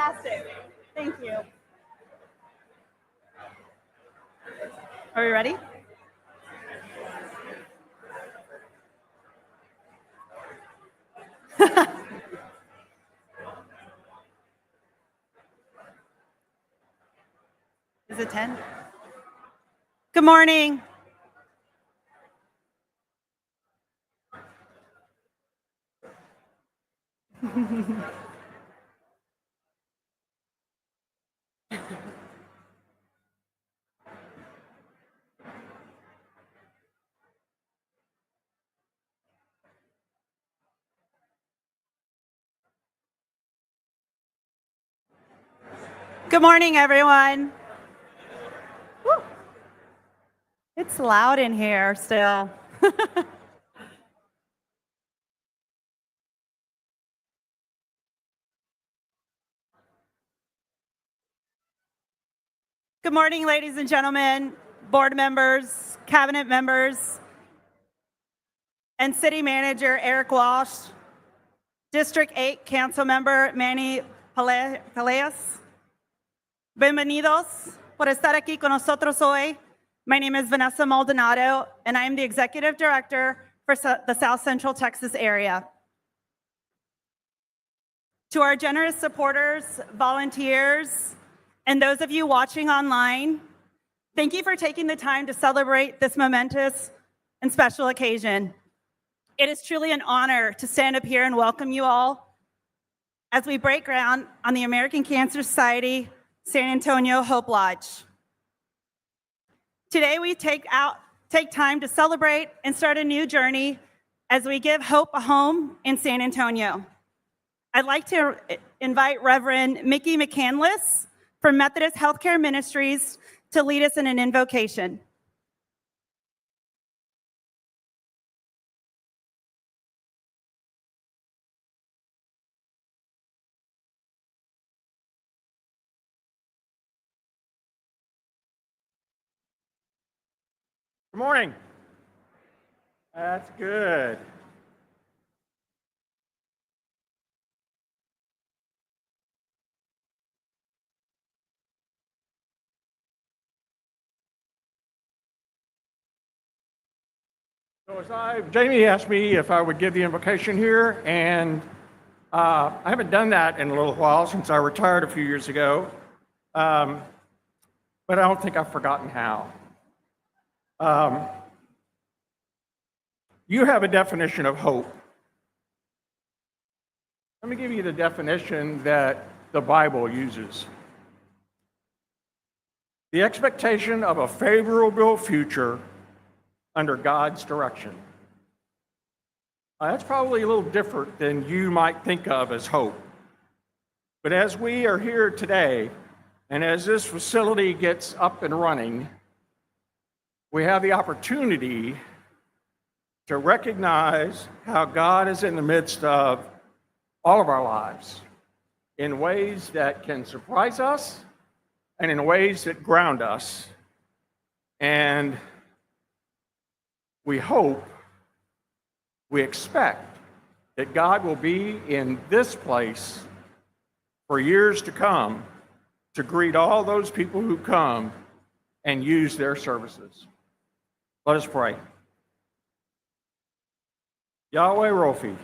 Fantastic. Thank you. Are we ready? Is it 10? Good morning. Good morning, everyone. Woo. It's loud in here still. Good morning, ladies and gentlemen, board members, cabinet members, and City Manager Eric Walsh, District 8 Council Member Manny Peleas. Bienvenidos por estar aquí con nosotros hoy. My name is Vanessa Maldonado, and I am the Executive Director for the South Central Texas area. To our generous supporters, volunteers, and those of you watching online, thank you for taking the time to celebrate this momentous and special occasion. It is truly an honor to stand up here and welcome you all as we break ground on the American Cancer Society San Antonio Hope Lodge. Today we take time to celebrate and start a new journey as we give hope a home in San Antonio. I'd like to invite Reverend Mickey McCandless from Methodist Healthcare Ministries to lead us in an invocation. Good morning. That's good. So Jamie asked me if I would give the invocation here, and I haven't done that in a little while since I retired a few years ago, but I don't think I've forgotten how. You have a definition of hope. Let me give you the definition that the Bible uses. The expectation of a favorable future under God's direction. That's probably a little different than you might think of as hope. But as we are here today, and as this facility gets up and running, we have the opportunity to recognize how God is in the midst of all of our lives in ways that can surprise us and in ways that ground us. And we hope, we expect that God will be in this place for years to come to greet all those people who come and use their services. Let us pray. Yahweh Rofi,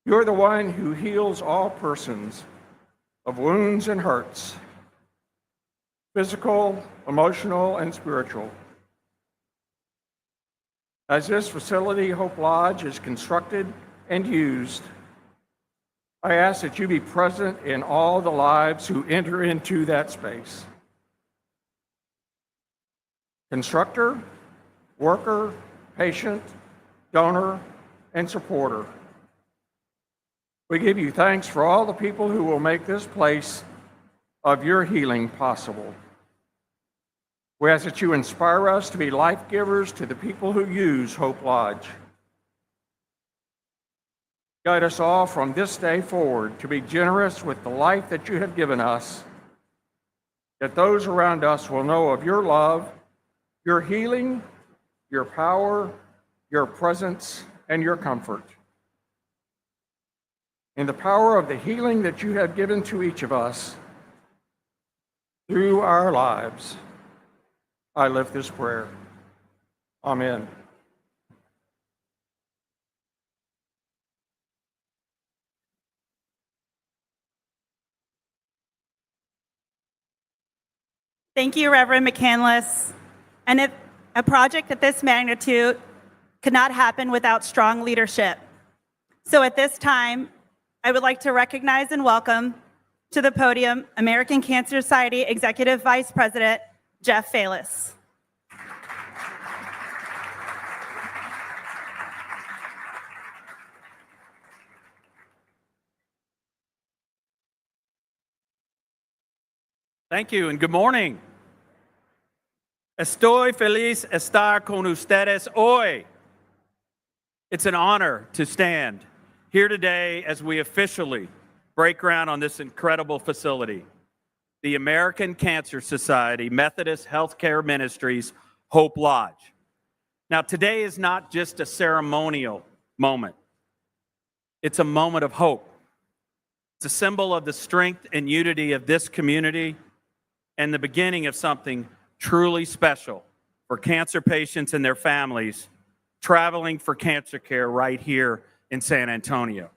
you're the one who heals all persons of wounds and hurts, physical, emotional, and spiritual. As this facility, Hope Lodge, is constructed and used, I ask that you be present in all the lives who enter into that space. Constructor, worker, patient, donor, and supporter. We give you thanks for all the people who will make this place of your healing possible. We ask that you inspire us to be life givers to the people who use Hope Lodge. Guide us all from this day forward to be generous with the life that you have given us, that those around us will know of your love, your healing, your power, your presence, and your comfort. in the power of the healing that you have given to each of us through our lives, I lift this prayer. Amen. Thank you, Reverend McCandless. And if a project of this magnitude could not happen without strong leadership. So at this time, I would like to recognize and welcome to the podium American Cancer Society Executive Vice President, Jeff Falis. Thank you and good morning. Estoy feliz estar con ustedes hoy. It's an honor to stand here today as we officially break ground on this incredible facility, the American Cancer Society Methodist Healthcare Ministries Hope Lodge. Now, today is not just a ceremonial moment. It's a moment of hope. It's a symbol of the strength and unity of this community and the beginning of something truly special for cancer patients and their families traveling for cancer care right here in San Antonio.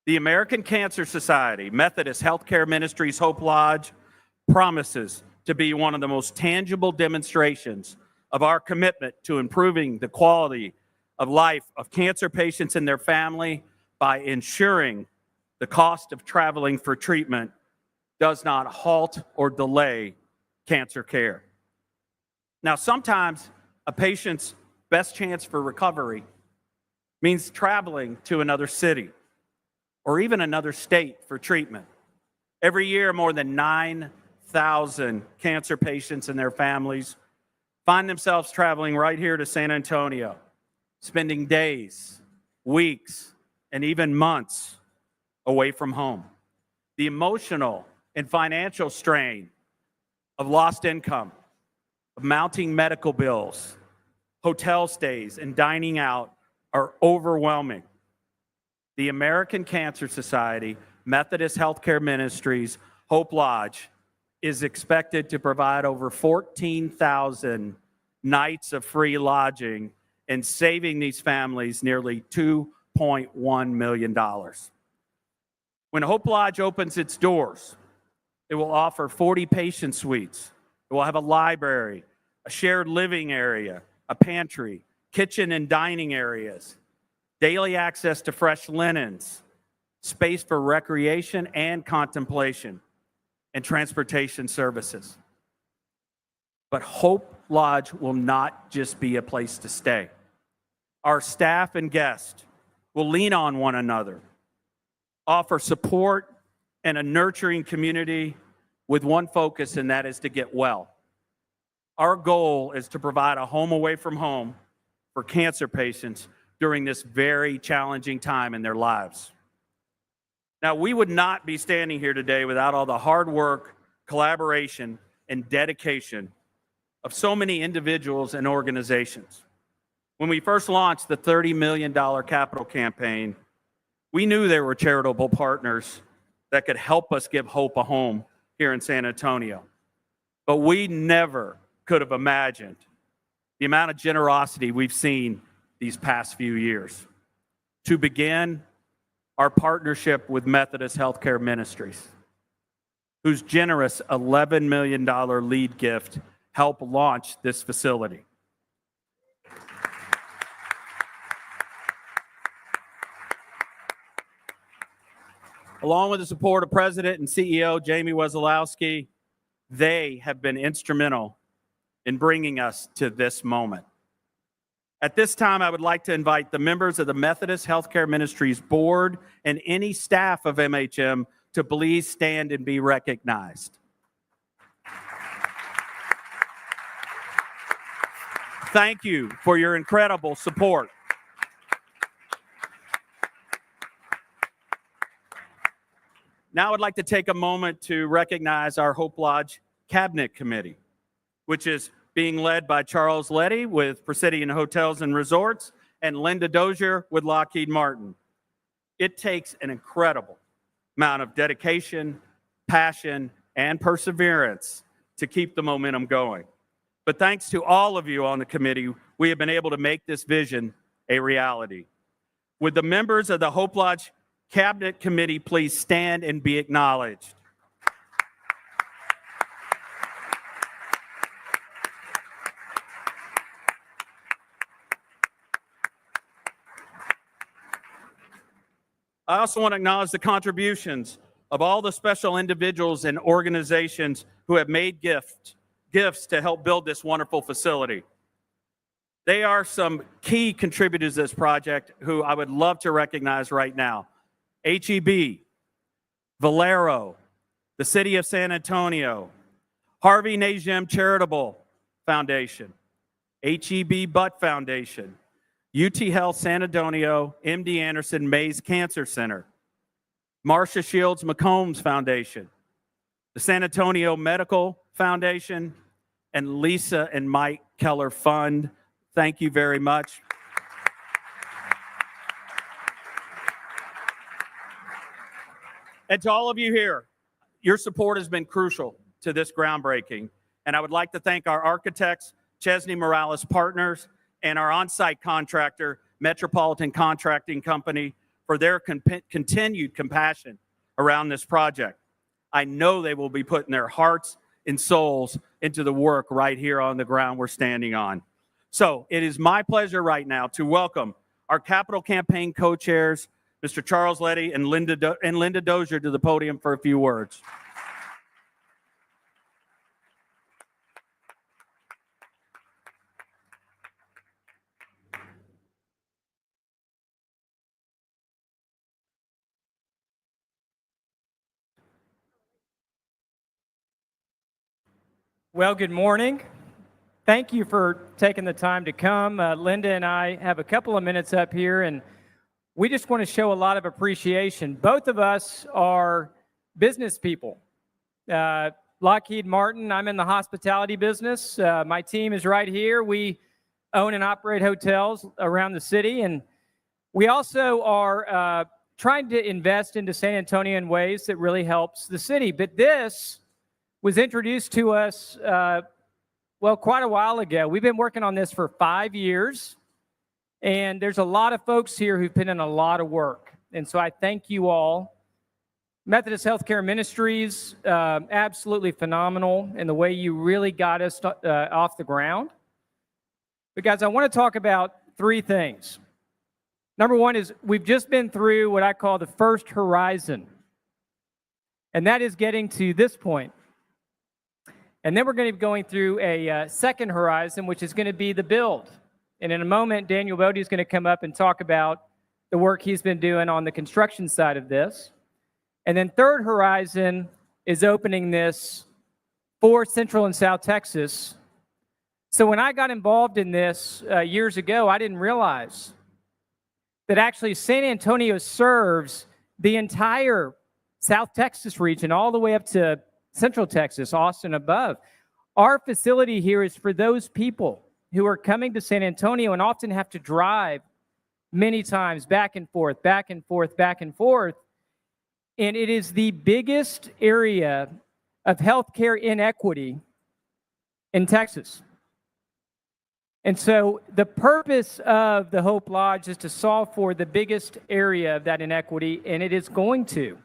The American Cancer Society Methodist Healthcare Ministries Hope Lodge promises to be one of the most tangible demonstrations of our commitment to improving the quality of life of cancer patients and their family by ensuring the cost of traveling for treatment does not halt or delay cancer care. Now, sometimes a patient's best chance for recovery means traveling to another city or even another state for treatment. Every year, more than 9,000 cancer patients and their families find themselves traveling right here to San Antonio, spending days, weeks, and even months away from home. The emotional and financial strain of lost income, of mounting medical bills, hotel stays, and dining out are overwhelming. The American Cancer Society Methodist Healthcare Ministries Hope Lodge is expected to provide over 14,000 nights of free lodging and saving these families nearly $2.1 million. When Hope Lodge opens its doors, it will offer 40 patient suites. It will have a library, a shared living area, a pantry, kitchen and dining areas, daily access to fresh linens, space for recreation and contemplation, and transportation services. But Hope Lodge will not just be a place to stay. Our staff and guests will lean on one another, offer support and a nurturing community with one focus, and that is to get well. Our goal is to provide a home away from home for cancer patients during this very challenging time in their lives. Now, we would not be standing here today without all the hard work, collaboration, and dedication of so many individuals and organizations. When we first launched the $30 million capital campaign, we knew there were charitable partners that could help us give hope a home here in San Antonio. But we never could have imagined the amount of generosity we've seen these past few years. To begin, our partnership with Methodist Healthcare Ministries, whose generous $11 million lead gift helped launch this facility. Along with the support of President and CEO Jamie Wesolowski, they have been instrumental in bringing us to this moment. At this time, I would like to invite the members of the Methodist Healthcare Ministries Board and any staff of MHM to please stand and be recognized. Thank you for your incredible support. Now I'd like to take a moment to recognize our Hope Lodge Cabinet Committee, which is being led by Charles Letty with Presidian Hotels and Resorts and Linda Dozier with Lockheed Martin. It takes an incredible amount of dedication, passion, and perseverance to keep the momentum going. But thanks to all of you on the committee, we have been able to make this vision a reality. Would the members of the Hope Lodge Cabinet Committee please stand and be acknowledged? I also want to acknowledge the contributions of all the special individuals and organizations who have made gifts to help build this wonderful facility. They are some key contributors to this project who I would love to recognize right now. HEB, Valero, the City of San Antonio, Harvey Najim Charitable Foundation, HEB Butt Foundation, UT Health San Antonio, MD Anderson Mays Cancer Center, Marcia Shields McCombs Foundation, the San Antonio Medical Foundation, and Lisa and Mike Keller Fund. Thank you very much. And to all of you here, your support has been crucial to this groundbreaking. And I would like to thank our architects, Chesney Morales Partners, and our on-site contractor, Metropolitan Contracting Company, for their continued compassion around this project. I know they will be putting their hearts and souls into the work right here on the ground we're standing on. So it is my pleasure right now to welcome our capital campaign co-chairs, Mr. Charles Leddy and Linda Dozier, to the podium for a few words. Well, good morning. Thank you for taking the time to come. Linda and I have a couple of minutes up here, and we just want to show a lot of appreciation. Both of us are business people. Lockheed Martin, I'm in the hospitality business. My team is right here. We own and operate hotels around the city, and we also are trying to invest into San Antonio in ways that really helps the city. But this was introduced to us, well, quite a while ago. We've been working on this for 5 years, and there's a lot of folks here who've put in a lot of work. And so I thank you all. Methodist Healthcare Ministries, absolutely phenomenal in the way you really got us off the ground. But guys, I want to talk about 3 things. Number one is we've just been through what I call the first horizon, and that is getting to this point. And then we're going to be going through a second horizon, which is going to be the build. And in a moment, Daniel Bodie is going to come up and talk about the work he's been doing on the construction side of this. And then third horizon is opening this for Central and South Texas. So when I got involved in this years ago, I didn't realize that actually San Antonio serves the entire South Texas region all the way up to Central Texas, Austin above. Our facility here is for those people who are coming to San Antonio and often have to drive many times back and forth, back and forth, back and forth. And it is the biggest area of healthcare inequity in Texas. And so the purpose of the Hope Lodge is to solve for the biggest area of that inequity, and it is going to.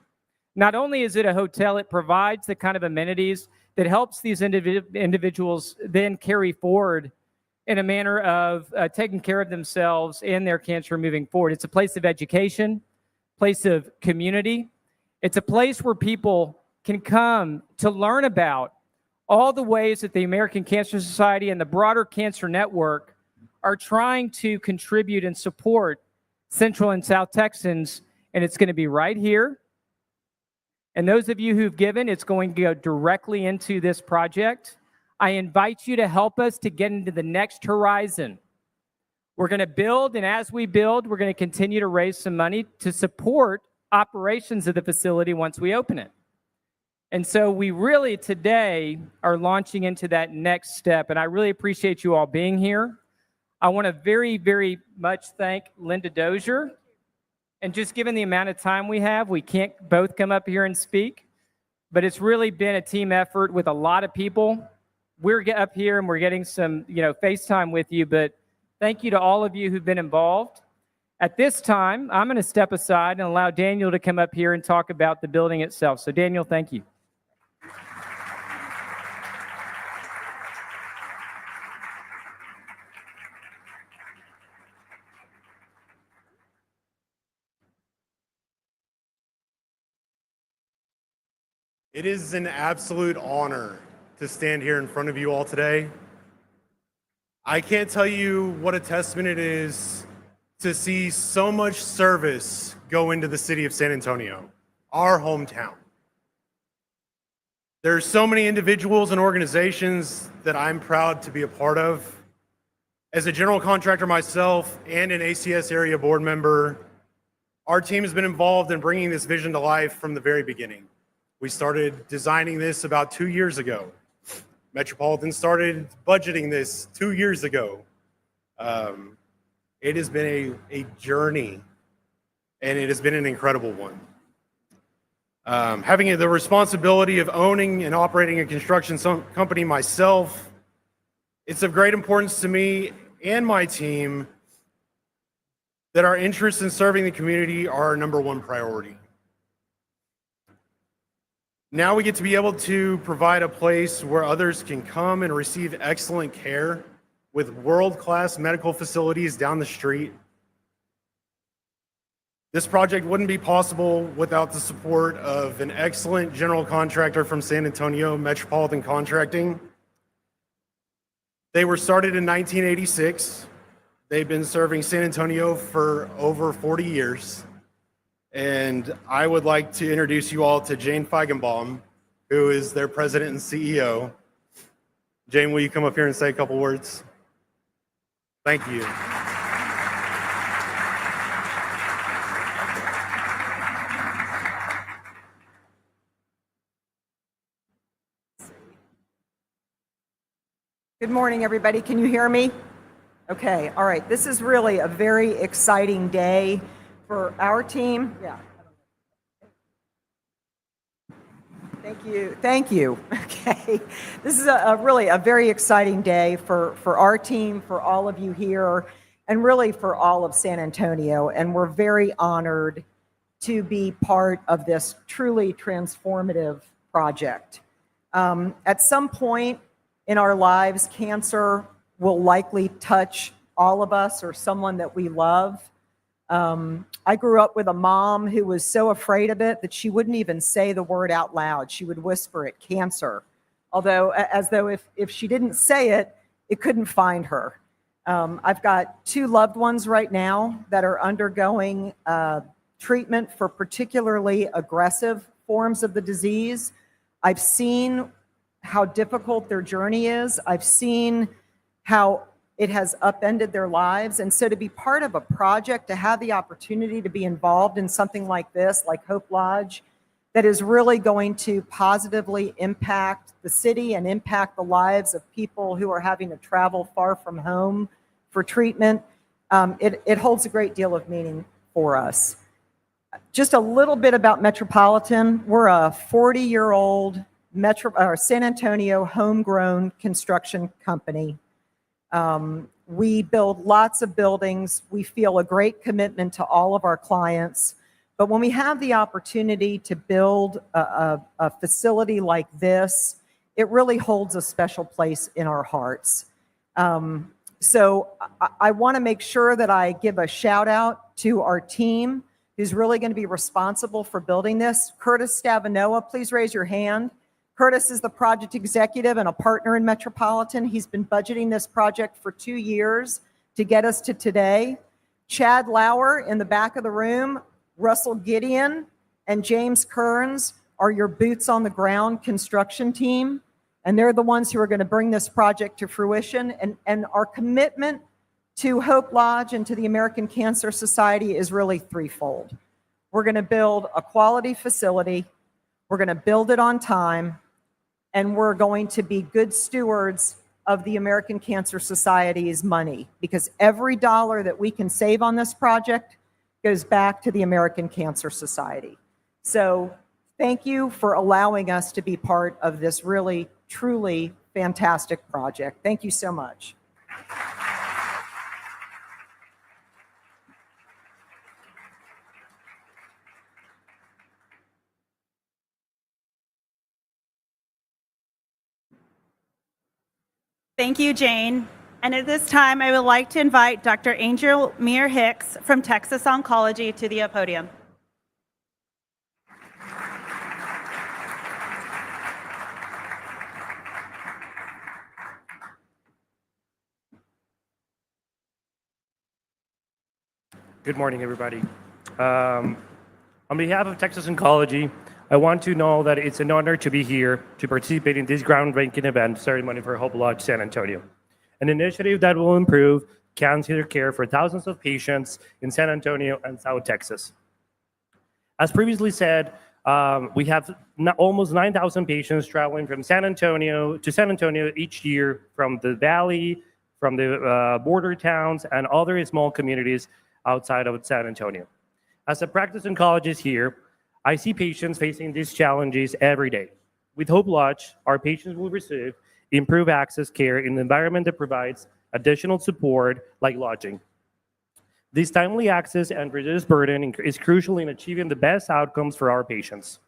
Not only is it a hotel, it provides the kind of amenities that helps these individuals then carry forward in a manner of taking care of themselves and their cancer moving forward. It's a place of education, place of community. It's a place where people can come to learn about all the ways that the American Cancer Society and the broader cancer network are trying to contribute and support Central and South Texans. And it's going to be right here. And those of you who've given, it's going to go directly into this project. I invite you to help us to get into the next horizon. We're going to build, and as we build, we're going to continue to raise some money to support operations of the facility once we open it. And so we really today are launching into that next step, and I really appreciate you all being here. I want to very, very much thank Linda Dozier And just given the amount of time we have, we can't both come up here and speak, but it's really been a team effort with a lot of people. We're up here and we're getting some, FaceTime with you, but thank you to all of you who've been involved. At this time, I'm going to step aside and allow Daniel to come up here and talk about the building itself. So Daniel, thank you. It is an absolute honor to stand here in front of you all today. I can't tell you what a testament it is to see so much service go into the city of San Antonio, our hometown. There's so many individuals and organizations that I'm proud to be a part of. As a general contractor myself and an ACS area board member, our team has been involved in bringing this vision to life from the very beginning. We started designing this about 2 years ago. Metropolitan started budgeting this 2 years ago. It has been a journey, and it has been an incredible one. Having the responsibility of owning and operating a construction company myself, it's of great importance to me and my team that our interests in serving the community are our number one priority. Now we get to be able to provide a place where others can come and receive excellent care with world-class medical facilities down the street. This project wouldn't be possible without the support of an excellent general contractor from San Antonio, Metropolitan Contracting. They were started in 1986. They've been serving San Antonio for over 40 years. And I would like to introduce you all to Jane Feigenbaum, who is their president and CEO. Jane, will you come up here and say a couple words? Thank you. Good morning, everybody. Can you hear me? Okay, all right. This is really a very exciting day for our team. Yeah. Thank you. Okay. This is really a very exciting day for our team, for all of you here, and really for all of San Antonio. And we're very honored to be part of this truly transformative project. At some point in our lives, cancer will likely touch all of us or someone that we love. I grew up with a mom who was so afraid of it that she wouldn't even say the word out loud. She would whisper it, cancer, as though if she didn't say it, it couldn't find her. I've got 2 loved ones right now that are undergoing treatment for particularly aggressive forms of the disease. I've seen how difficult their journey is. I've seen how it has upended their lives. And so to be part of a project, to have the opportunity to be involved in something like this, like Hope Lodge, that is really going to positively impact the city and impact the lives of people who are having to travel far from home for treatment, it holds a great deal of meaning for us. Just a little bit about Metropolitan. We're a 40-year-old San Antonio homegrown construction company. We build lots of buildings. We feel a great commitment to all of our clients. But when we have the opportunity to build a facility like this, it really holds a special place in our hearts. So I want to make sure that I give a shout out to our team who's really going to be responsible for building this. Curtis Stavanoa, please raise your hand. Curtis is the project executive and a partner in Metropolitan. He's been budgeting this project for 2 years to get us to today. Chad Lauer in the back of the room, Russell Gideon, and James Kearns are your boots on the ground construction team. And they're the ones who are going to bring this project to fruition. And our commitment to Hope Lodge and to the American Cancer Society is really threefold. We're going to build a quality facility. We're going to build it on time. And we're going to be good stewards of the American Cancer Society's money, because every dollar that we can save on this project goes back to the American Cancer Society. So thank you for allowing us to be part of this really, truly fantastic project. Thank you so much. Thank you, Jane. And at this time, I would like to invite Dr. Angel Meir Hicks from Texas Oncology to the podium. Good morning, everybody. On behalf of Texas Oncology, I want to know that it's an honor to be here to participate in this groundbreaking event, Ceremony for Hope Lodge San Antonio, an initiative that will improve cancer care for thousands of patients in San Antonio and South Texas. As previously said, we have almost 9,000 patients traveling from San Antonio to San Antonio each year from the Valley, from the border towns, and other small communities outside of San Antonio. As a practice oncologist here, I see patients facing these challenges every day. With Hope Lodge, our patients will receive improved access care in an environment that provides additional support like lodging. This timely access and reduced burden is crucial in achieving the best outcomes for our patients.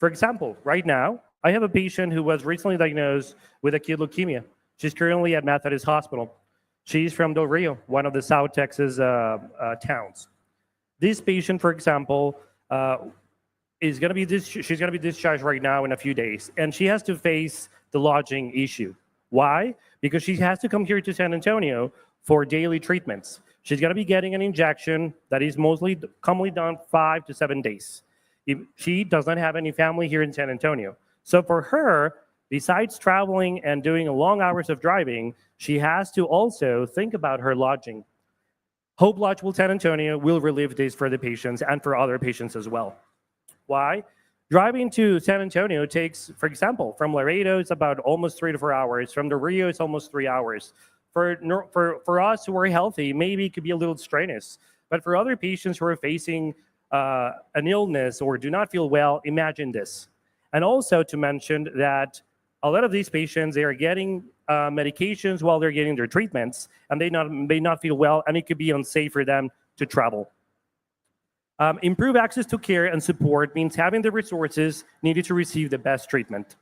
For example, right now, I have a patient who was recently diagnosed with acute leukemia. She's currently at Methodist Hospital. She's from Del Rio, one of the South Texas towns. This patient, for example, she's going to be discharged right now in a few days, and she has to face the lodging issue. Why? Because she has to come here to San Antonio for daily treatments. She's going to be getting an injection that is mostly commonly done 5 to 7 days. She does not have any family here in San Antonio. So for her, besides traveling and doing long hours of driving, she has to also think about her lodging. Hope Lodge San Antonio will relieve this for the patients and for other patients as well. Why? Driving to San Antonio takes, for example, from Laredo, it's about almost 3 to 4 hours. From Del Rio, it's almost 3 hours. For us who are healthy, maybe it could be a little strenuous. But for other patients who are facing an illness or do not feel well, imagine this. And also to mention that a lot of these patients, they are getting medications while they're getting their treatments, and they may not feel well, and it could be unsafe for them to travel. Improved access to care and support means having the resources needed to receive the best treatment.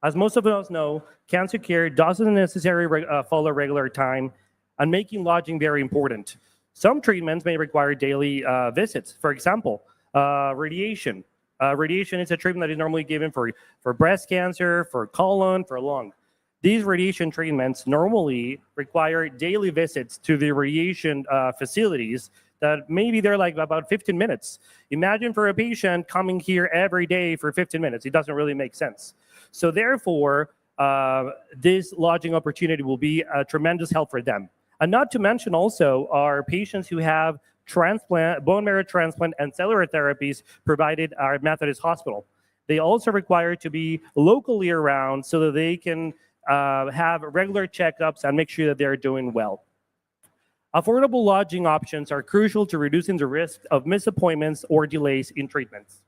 As most of us know, cancer care doesn't necessarily follow regular time, and making lodging very important. Some treatments may require daily visits. For example, radiation. Radiation is a treatment that is normally given for breast cancer, for colon, for lung. These radiation treatments normally require daily visits to the radiation facilities that maybe they're like about 15 minutes. Imagine for a patient coming here every day for 15 minutes. It doesn't really make sense. So therefore, this lodging opportunity will be a tremendous help for them. And not to mention also our patients who have transplant, bone marrow transplant, and cellular therapies provided at Methodist Hospital. They also require to be locally around so that they can have regular checkups and make sure that they're doing well. Affordable lodging options are crucial to reducing the risk of missed appointments or delays in treatments.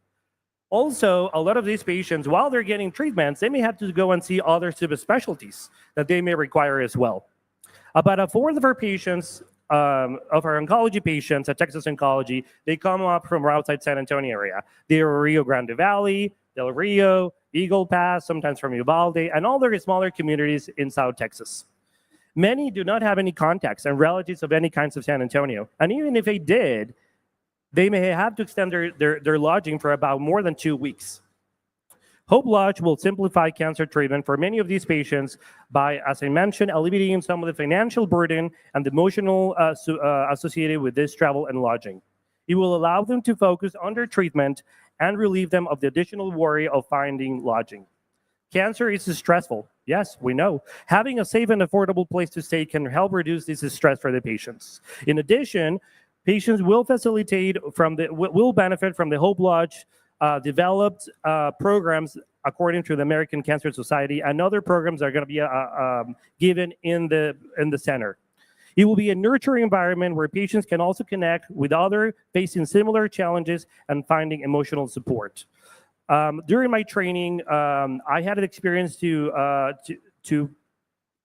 Also, a lot of these patients, while they're getting treatments, they may have to go and see other subspecialties that they may require as well. About a fourth of our patients, of our oncology patients at Texas Oncology, they come up from outside San Antonio area. They are Rio Grande Valley, Del Rio, Eagle Pass, sometimes from Uvalde, and all their smaller communities in South Texas. Many do not have any contacts and relatives of any kinds of San Antonio. And even if they did, they may have to extend their lodging for about more than 2 weeks. Hope Lodge will simplify cancer treatment for many of these patients by, as I mentioned, alleviating some of the financial burden and the emotional associated with this travel and lodging. It will allow them to focus on their treatment and relieve them of the additional worry of finding lodging. Cancer is stressful. Yes, we know. Having a safe and affordable place to stay can help reduce this stress for the patients. In addition, patients will benefit from the Hope Lodge developed programs according to the American Cancer Society, and other programs are going to be given in the center. It will be a nurturing environment where patients can also connect with others facing similar challenges and finding emotional support. During my training, I had an experience to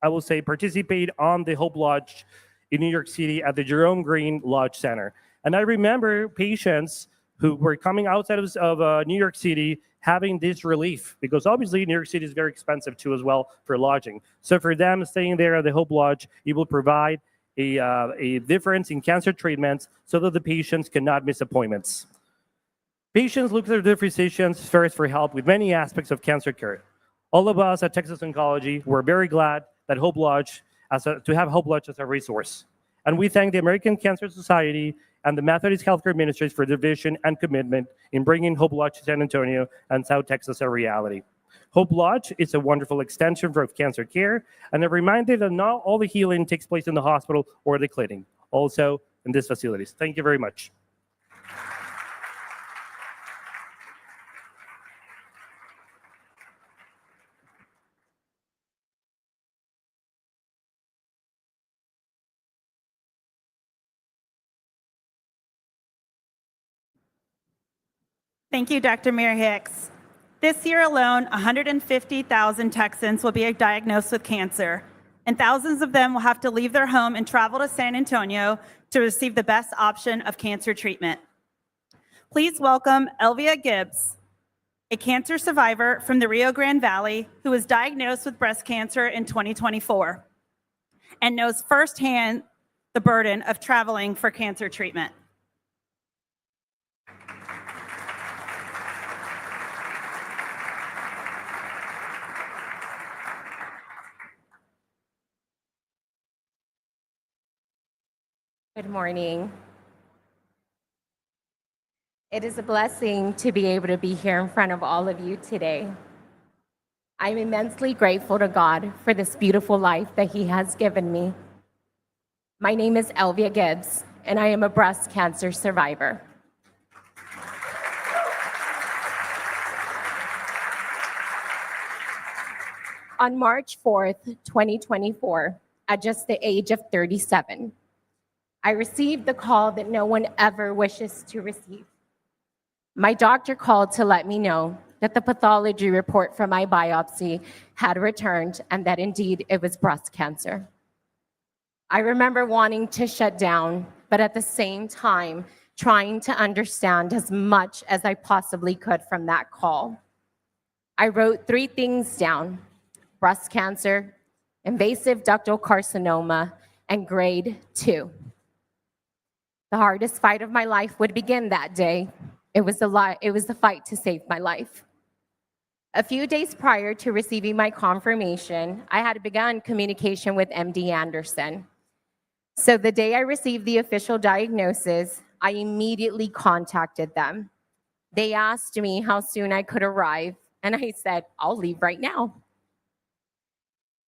I will say, participate on the Hope Lodge in New York City at the Jerome Green Lodge Center. And I remember patients who were coming outside of New York City having this relief, because obviously New York City is very expensive too as well for lodging. So for them, staying there at the Hope Lodge, it will provide a difference in cancer treatments so that the patients cannot miss appointments. Patients look to their physicians first for help with many aspects of cancer care. All of us at Texas Oncology, we're very glad that Hope Lodge, to have Hope Lodge as a resource. And we thank the American Cancer Society and the Methodist Healthcare Ministries for their vision and commitment in bringing Hope Lodge to San Antonio and South Texas a reality. Hope Lodge is a wonderful extension for cancer care, and a reminder that not all the healing takes place in the hospital or the clinic, also in these facilities. Thank you very much. Thank you, Dr. Mayor Hicks. This year alone, 150,000 Texans will be diagnosed with cancer, and thousands of them will have to leave their home and travel to San Antonio to receive the best option of cancer treatment. Please welcome Elvia Gibbs, a cancer survivor from the Rio Grande Valley who was diagnosed with breast cancer in 2024 and knows firsthand the burden of traveling for cancer treatment. Good morning. It is a blessing to be able to be here in front of all of you today. I'm immensely grateful to God for this beautiful life that He has given me. My name is Elvia Gibbs, and I am a breast cancer survivor. On March 4th, 2024, at just the age of 37, I received the call that no one ever wishes to receive. My doctor called to let me know that the pathology report from my biopsy had returned and that indeed it was breast cancer. I remember wanting to shut down, but at the same time, trying to understand as much as I possibly could from that call. I wrote 3 things down: breast cancer, invasive ductal carcinoma, and grade 2. The hardest fight of my life would begin that day. It was the fight to save my life. A few days prior to receiving my confirmation, I had begun communication with MD Anderson. So the day I received the official diagnosis, I immediately contacted them. They asked me how soon I could arrive, and I said, I'll leave right now.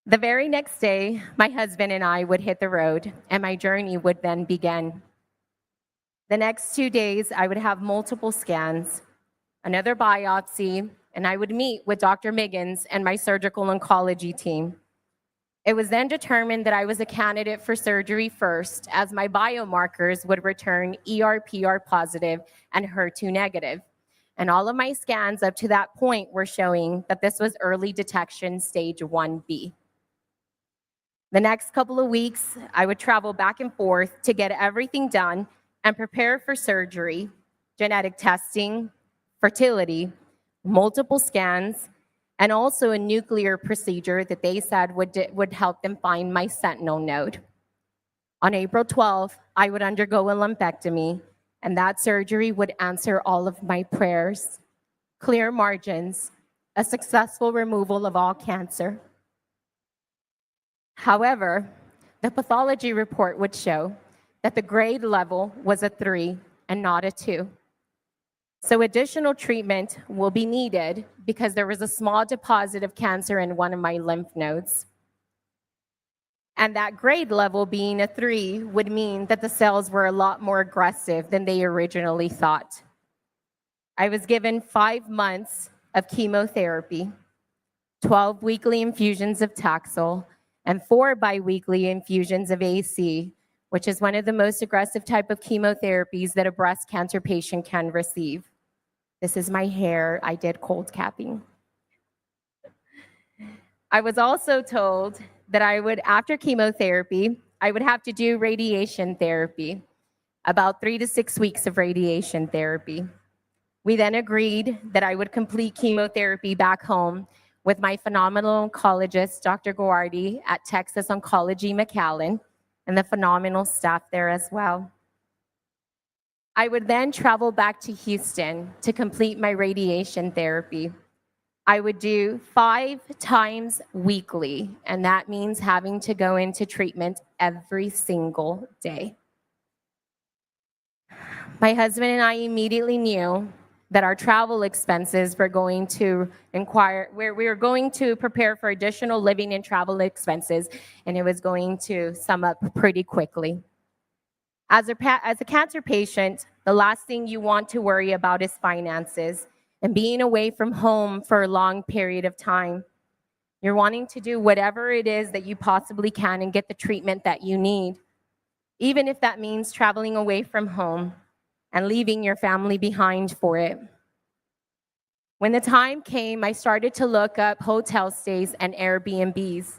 The very next day, my husband and I would hit the road, and my journey would then begin. The next 2 days, I would have multiple scans, another biopsy, and I would meet with Dr. Miggins and my surgical oncology team. It was then determined that I was a candidate for surgery first, as my biomarkers would return ER/PR positive and HER2 negative. And all of my scans up to that point were showing that this was early detection stage 1B. The next couple of weeks, I would travel back and forth to get everything done and prepare for surgery, genetic testing, fertility, multiple scans, and also a nuclear procedure that they said would help them find my sentinel node. On April 12th, I would undergo a lumpectomy, and that surgery would answer all of my prayers, clear margins, a successful removal of all cancer. However, the pathology report would show that the grade level was a 3 and not a 2. So additional treatment will be needed because there was a small deposit of cancer in one of my lymph nodes. And that grade level being a 3 would mean that the cells were a lot more aggressive than they originally thought. I was given 5 months of chemotherapy, 12 weekly infusions of Taxol, and 4 biweekly infusions of AC, which is one of the most aggressive type of chemotherapies that a breast cancer patient can receive. This is my hair. I did cold capping. I was also told that after chemotherapy, I would have to do radiation therapy, about 3 to 6 weeks of radiation therapy. We then agreed that I would complete chemotherapy back home with my phenomenal oncologist, Dr. Guardi, at Texas Oncology McAllen, and the phenomenal staff there as well. I would then travel back to Houston to complete my radiation therapy. I would do 5 times weekly, and that means having to go into treatment every single day. My husband and I immediately knew that our travel expenses were going to we were going to prepare for additional living and travel expenses, and it was going to sum up pretty quickly. As a cancer patient, the last thing you want to worry about is finances and being away from home for a long period of time. You're wanting to do whatever it is that you possibly can and get the treatment that you need, even if that means traveling away from home and leaving your family behind for it. When the time came, I started to look up hotel stays and Airbnbs.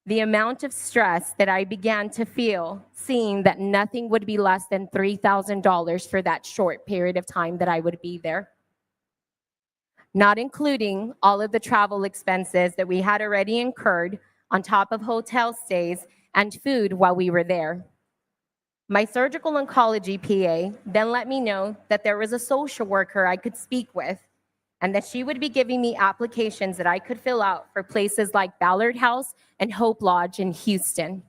The amount of stress that I began to feel, seeing that nothing would be less than $3,000 for that short period of time that I would be there, not including all of the travel expenses that we had already incurred on top of hotel stays and food while we were there. My surgical oncology PA then let me know that there was a social worker I could speak with, and that she would be giving me applications that I could fill out for places like Ballard House and Hope Lodge in Houston.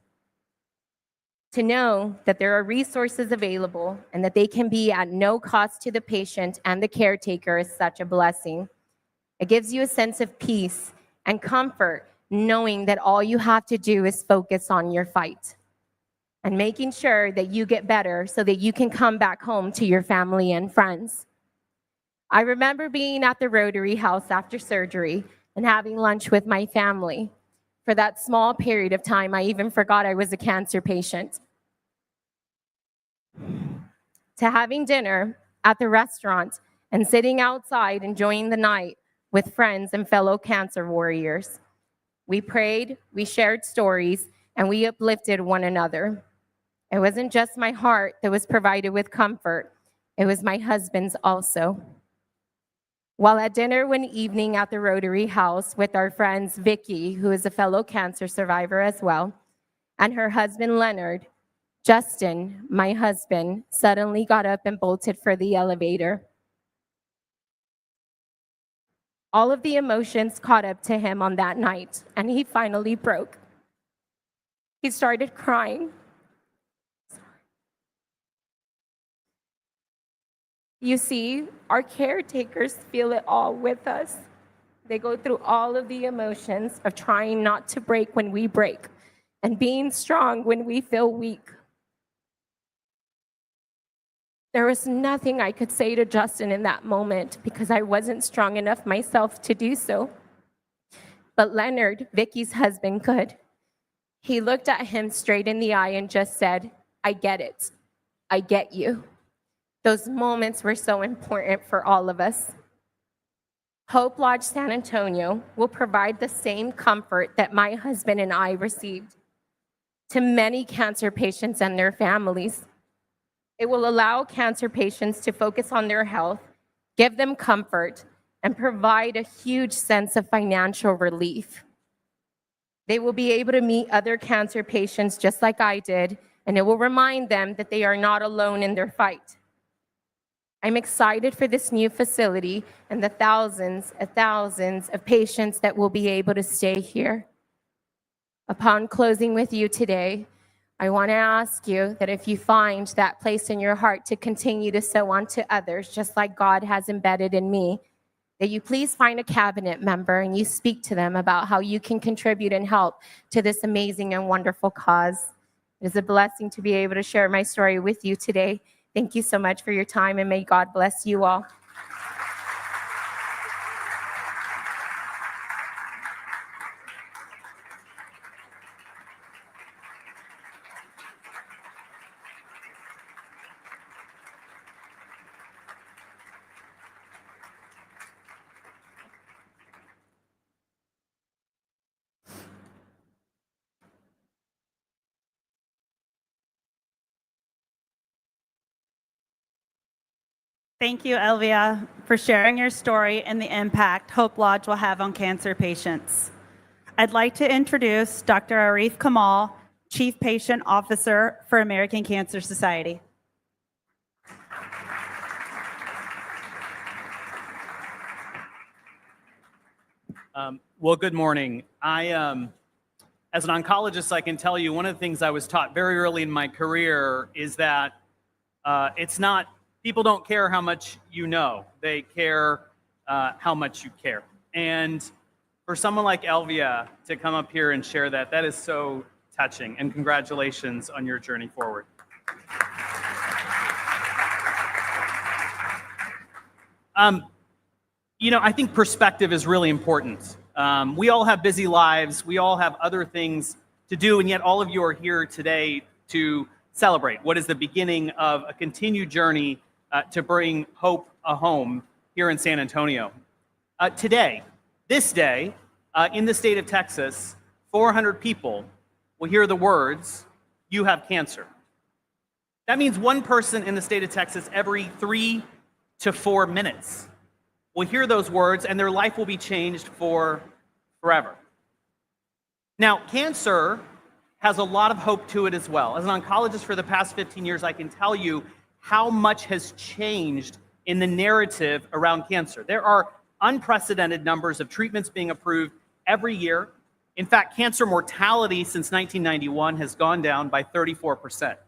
To know that there are resources available and that they can be at no cost to the patient and the caretaker is such a blessing. It gives you a sense of peace and comfort knowing that all you have to do is focus on your fight and making sure that you get better so that you can come back home to your family and friends. I remember being at the Rotary House after surgery and having lunch with my family. For that small period of time, I even forgot I was a cancer patient. To having dinner at the restaurant and sitting outside enjoying the night with friends and fellow cancer warriors. We prayed, we shared stories, and we uplifted one another. It wasn't just my heart that was provided with comfort, it was my husband's also. While at dinner one evening at the Rotary House with our friends Vicky, who is a fellow cancer survivor as well, and her husband Leonard, Justin, my husband, suddenly got up and bolted for the elevator. All of the emotions caught up to him on that night, and he finally broke. He started crying. You see, our caretakers feel it all with us. They go through all of the emotions of trying not to break when we break and being strong when we feel weak. There was nothing I could say to Justin in that moment because I wasn't strong enough myself to do so. But Leonard, Vicky's husband, could. He looked at him straight in the eye and just said, "I get it. I get you." Those moments were so important for all of us. Hope Lodge San Antonio will provide the same comfort that my husband and I received to many cancer patients and their families. It will allow cancer patients to focus on their health, give them comfort, and provide a huge sense of financial relief. They will be able to meet other cancer patients just like I did, and it will remind them that they are not alone in their fight. I'm excited for this new facility and the thousands of patients that will be able to stay here. Upon closing with you today, I want to ask you that if you find that place in your heart to continue to sow onto others, just like God has embedded in me, that you please find a cabinet member and you speak to them about how you can contribute and help to this amazing and wonderful cause. It is a blessing to be able to share my story with you today. Thank you so much for your time, and may God bless you all. Thank you, Elvia, for sharing your story and the impact Hope Lodge will have on cancer patients. I'd like to introduce Dr. Arif Kamal, Chief Patient Officer for American Cancer Society. Well, good morning. As an oncologist, I can tell you one of the things I was taught very early in my career is that people don't care how much you know, they care how much you care. And for someone like Elvia to come up here and share that, that is so touching. And congratulations on your journey forward. I think perspective is really important. We all have busy lives. We all have other things to do, and yet all of you are here today to celebrate what is the beginning of a continued journey to bring hope a home here in San Antonio. Today, this day, in the state of Texas, 400 people will hear the words, "You have cancer." That means one person in the state of Texas every 3 to 4 minutes will hear those words, and their life will be changed forever. Now, cancer has a lot of hope to it as well. As an oncologist for the past 15 years, I can tell you how much has changed in the narrative around cancer. There are unprecedented numbers of treatments being approved every year. In fact, cancer mortality since 1991 has gone down by 34%.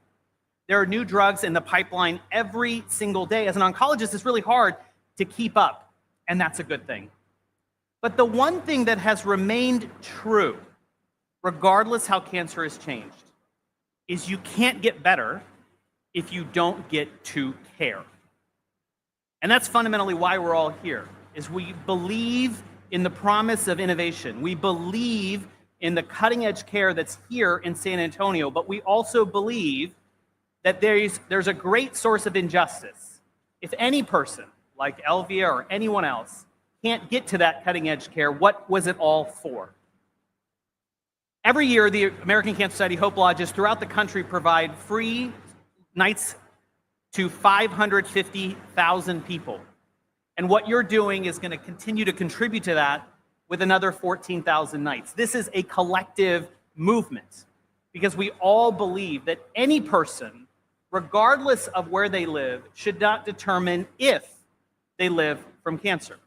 There are new drugs in the pipeline every single day. As an oncologist, it's really hard to keep up, and that's a good thing. But the one thing that has remained true, regardless how cancer has changed, is you can't get better if you don't get to care. And that's fundamentally why we're all here, is we believe in the promise of innovation. We believe in the cutting edge care that's here in San Antonio, but we also believe that there's a great source of injustice. If any person, like Elvia or anyone else, can't get to that cutting edge care, what was it all for? Every year, the American Cancer Society Hope Lodges throughout the country provide free nights to 550,000 people. And what you're doing is going to continue to contribute to that with another 14,000 nights. This is a collective movement because we all believe that any person, regardless of where they live, should not determine if they live from cancer.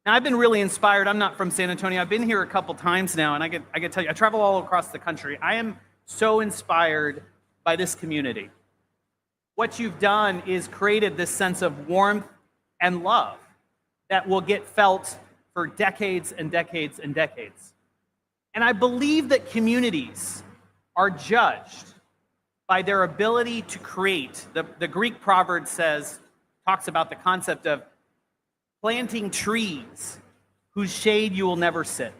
Now, I've been really inspired. I'm not from San Antonio. I've been here a couple times now, and I get to tell you, I travel all across the country. I am so inspired by this community. What you've done is created this sense of warmth and love that will get felt for decades and decades and decades. And I believe that communities are judged by their ability to create. The Greek proverb talks about the concept of planting trees whose shade you will never sit.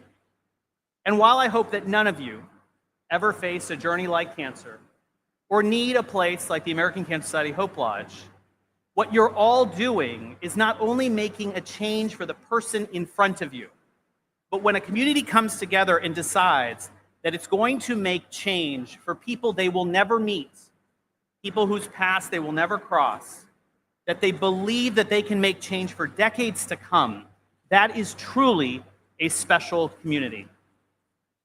And while I hope that none of you ever face a journey like cancer or need a place like the American Cancer Society Hope Lodge, what you're all doing is not only making a change for the person in front of you, but when a community comes together and decides that it's going to make change for people they will never meet, people whose past they will never cross, that they believe that they can make change for decades to come, that is truly a special community.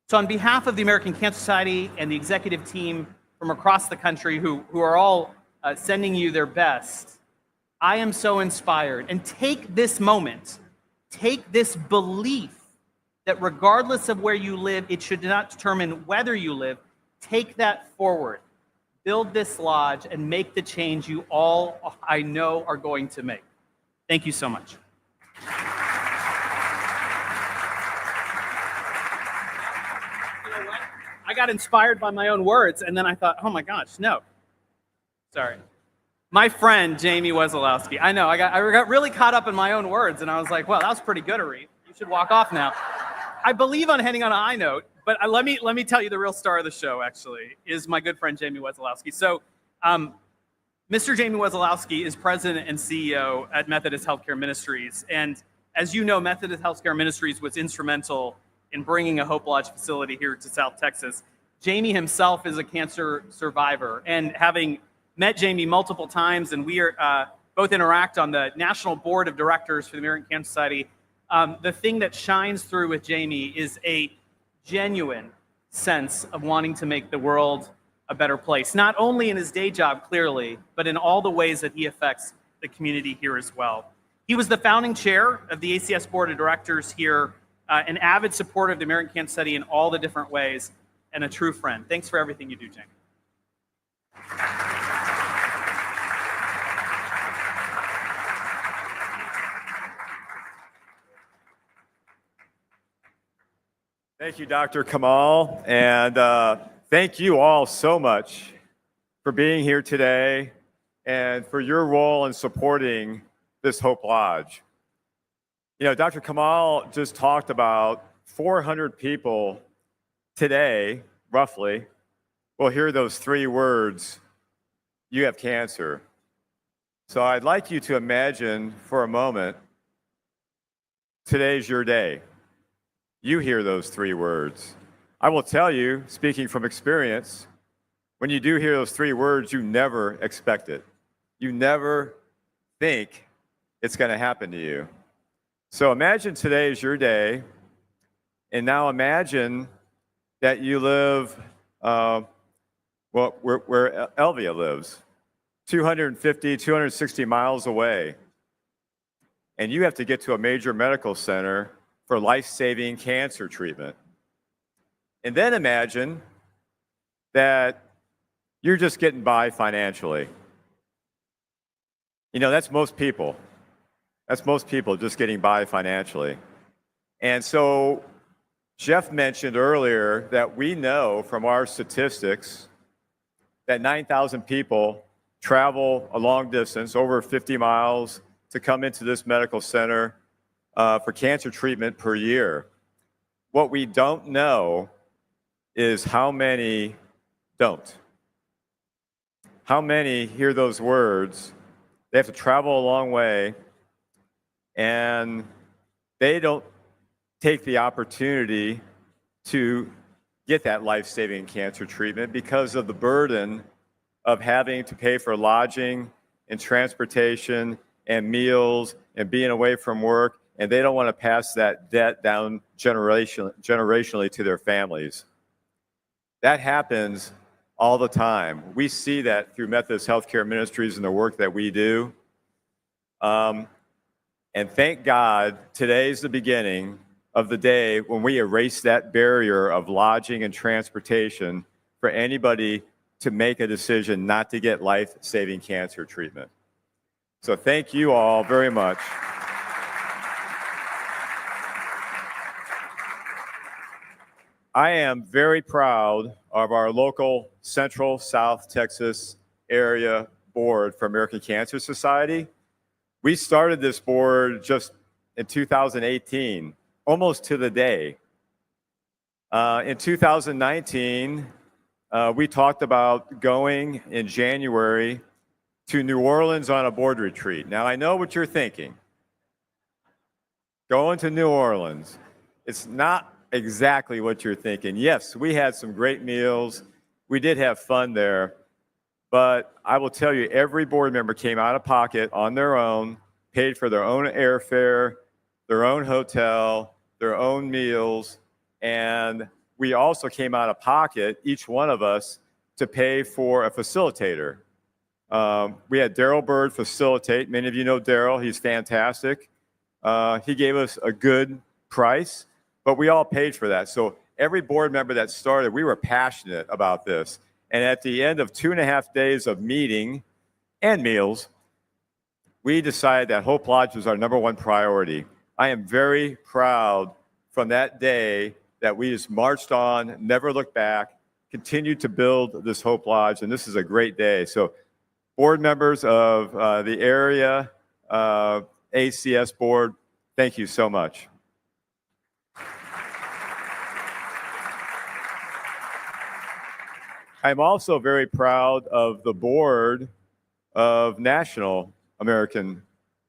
So on behalf of the American Cancer Society and the executive team from across the country who are all sending you their best, I am so inspired. And take this moment, take this belief that regardless of where you live, it should not determine whether you live. Take that forward. Build this lodge and make the change you all, I know, are going to make. Thank you so much. You know what? I got inspired by my own words, and then I thought, oh my gosh, no. Sorry. My friend, Jamie Wesolowski, I know, I got really caught up in my own words, and I was like, well, that was pretty good, Arif. You should walk off now. I believe on ending on a high note, but let me tell you the real star of the show, actually, is my good friend, Jamie Wesolowski. So Mr. Jamie Wesolowski is president and CEO at Methodist Healthcare Ministries. And as you know, Methodist Healthcare Ministries was instrumental in bringing a Hope Lodge facility here to South Texas. Jamie himself is a cancer survivor. And having met Jamie multiple times, and we are both interact on the National Board of Directors for the American Cancer Society, the thing that shines through with Jamie is a genuine sense of wanting to make the world a better place, not only in his day job, clearly, but in all the ways that he affects the community here as well. He was the founding chair of the ACS Board of Directors here, an avid supporter of the American Cancer Study in all the different ways, and a true friend. Thanks for everything you do, Jamie. Thank you, Dr. Kamal, and thank you all so much for being here today and for your role in supporting this Hope Lodge. You know, Dr. Kamal just talked about 400 people today, roughly, will hear those 3 words, "You have cancer." So I'd like you to imagine for a moment, today's your day. You hear those 3 words. I will tell you, speaking from experience, when you do hear those 3 words, you never expect it. You never think it's going to happen to you. So imagine today is your day, and now imagine that you live, where Elvia lives, 250, 260 miles away, and you have to get to a major medical center for life-saving cancer treatment. And then imagine that you're just getting by financially. You know, that's most people. That's most people just getting by financially. And so Jeff mentioned earlier that we know from our statistics that 9,000 people travel a long distance, over 50 miles, to come into this medical center for cancer treatment per year. What we don't know is how many don't. How many hear those words, they have to travel a long way, and they don't take the opportunity to get that life-saving cancer treatment because of the burden of having to pay for lodging and transportation and meals and being away from work, and they don't want to pass that debt down generationally to their families. That happens all the time. We see that through Methodist Healthcare Ministries and the work that we do. And thank God, today's the beginning of the day when we erase that barrier of lodging and transportation for anybody to make a decision not to get life-saving cancer treatment. So thank you all very much. I am very proud of our local Central South Texas area board for American Cancer Society. We started this board just in 2018, almost to the day. In 2019, we talked about going in January to New Orleans on a board retreat. Now, I know what you're thinking. Going to New Orleans. It's not exactly what you're thinking. Yes, we had some great meals. We did have fun there. But I will tell you, every board member came out of pocket on their own, paid for their own airfare, their own hotel, their own meals, and we also came out of pocket, each one of us, to pay for a facilitator. We had Daryl Bird facilitate. Many of you know Daryl. He's fantastic. He gave us a good price, but we all paid for that. So every board member that started, we were passionate about this. And at the end of 2.5 days of meeting and meals, we decided that Hope Lodge was our #1 priority. I am very proud from that day that we just marched on, never looked back, continued to build this Hope Lodge, and this is a great day. So board members of the area ACS board, thank you so much. I'm also very proud of the board of National American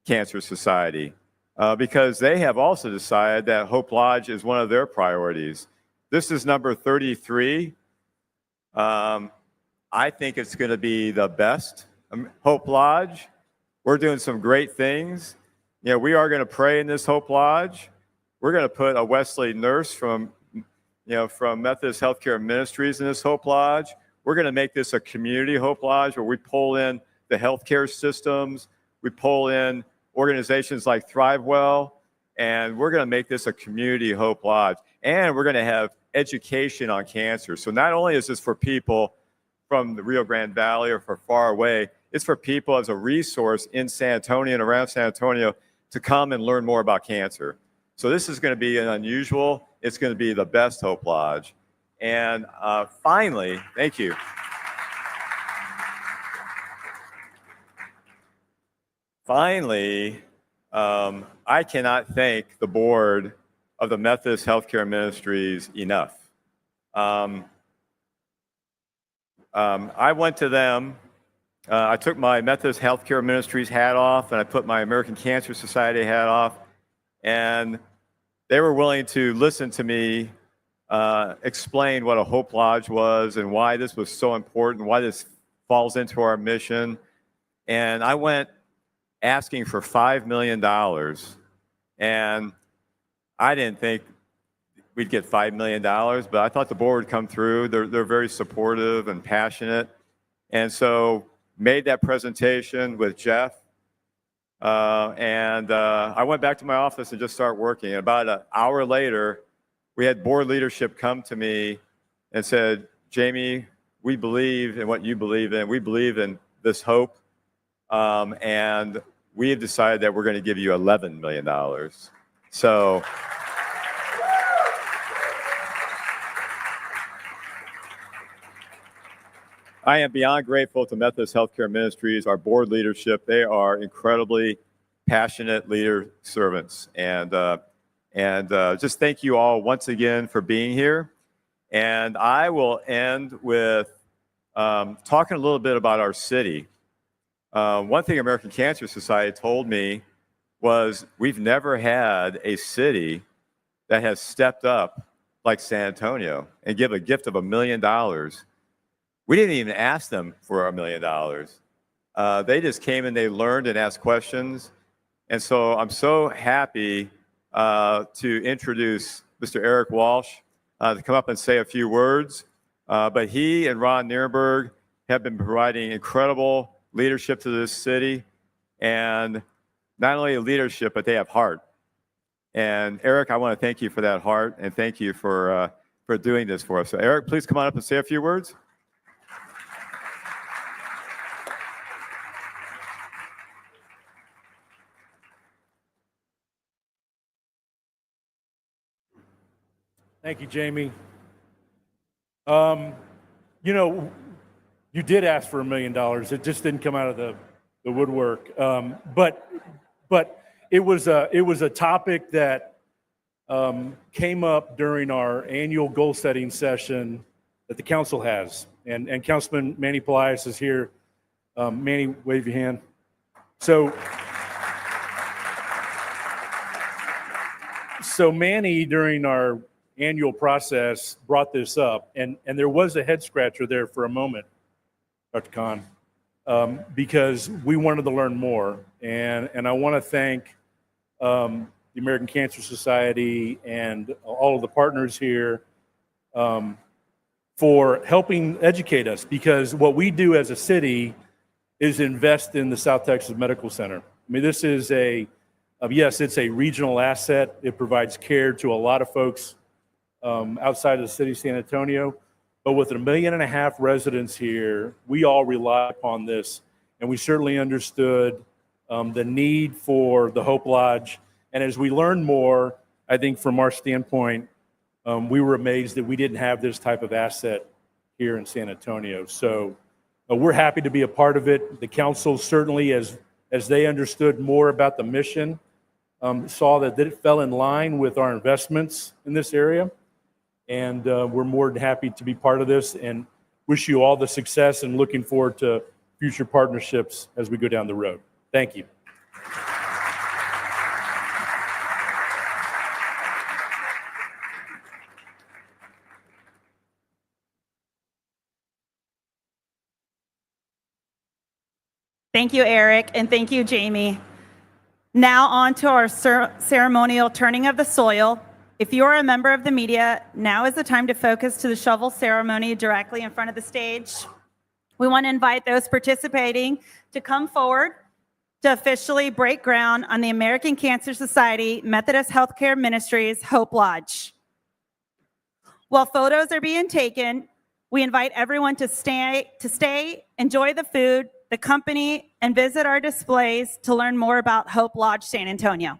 Cancer Society because they have also decided that Hope Lodge is one of their priorities. This is number 33. I think it's going to be the best Hope Lodge. We're doing some great things. You know, we are going to pray in this Hope Lodge. We're going to put a Wesley nurse from Methodist Healthcare Ministries in this Hope Lodge. We're going to make this a community Hope Lodge where we pull in the healthcare systems, we pull in organizations like ThriveWell, and we're going to make this a community Hope Lodge. And we're going to have education on cancer. So not only is this for people from the Rio Grande Valley or from far away, it's for people as a resource in San Antonio and around San Antonio to come and learn more about cancer. So this is going to be an unusual, it's going to be the best Hope Lodge. And finally, thank you. Finally, I cannot thank the board of the Methodist Healthcare Ministries enough. I went to them, I took my Methodist Healthcare Ministries hat off and I put my American Cancer Society hat off, and they were willing to listen to me explain what a Hope Lodge was and why this was so important, why this falls into our mission. And I went asking for $5 million, and I didn't think we'd get $5 million, but I thought the board would come through. They're very supportive and passionate. And so made that presentation with Jeff. I went back to my office and just started working. About an hour later, we had board leadership come to me and said, Jamie, we believe in what you believe in. We believe in this hope. And we have decided that we're going to give you $11 million. So I am beyond grateful to Methodist Healthcare Ministries, our board leadership. They are incredibly passionate leader servants. And just thank you all once again for being here. And I will end with talking a little bit about our city. One thing American Cancer Society told me was we've never had a city that has stepped up like San Antonio and give a gift of $1 million. We didn't even ask them for $1 million. They just came and they learned and asked questions. And so I'm so happy to introduce Mr. Eric Walsh to come up and say a few words. But he and Ron Nierenberg have been providing incredible leadership to this city. And not only leadership, but they have heart. And Eric, I want to thank you for that heart and thank you for doing this for us. So Eric, please come on up and say a few words. Thank you, Jamie. You know, you did ask for $1 million. It just didn't come out of the woodwork. But it was a topic that came up during our annual goal setting session that the council has. And Councilman Manny Pelaez is here. Manny, wave your hand. So Manny, during our annual process, brought this up, and there was a head scratcher there for a moment, Dr. Khan, because we wanted to learn more, and I want to thank the American Cancer Society and all of the partners here for helping educate us, because what we do as a city is invest in the South Texas Medical Center. I mean, this is yes, it's a regional asset. It provides care to a lot of folks outside of the city of San Antonio. But with 1.5 million residents here, we all rely upon this. And we certainly understood the need for the Hope Lodge. And as we learned more, I think from our standpoint, we were amazed that we didn't have this type of asset here in San Antonio. So we're happy to be a part of it. The council certainly, as they understood more about the mission, saw that it fell in line with our investments in this area. And we're more than happy to be part of this and wish you all the success and looking forward to future partnerships as we go down the road. Thank you. Thank you, Eric, and thank you, Jamie. Now on to our ceremonial turning of the soil. If you are a member of the media, now is the time to focus to the shovel ceremony directly in front of the stage. We want to invite those participating to come forward to officially break ground on the American Cancer Society Methodist Healthcare Ministries Hope Lodge. While photos are being taken, we invite everyone to stay, enjoy the food, the company, and visit our displays to learn more about Hope Lodge San Antonio.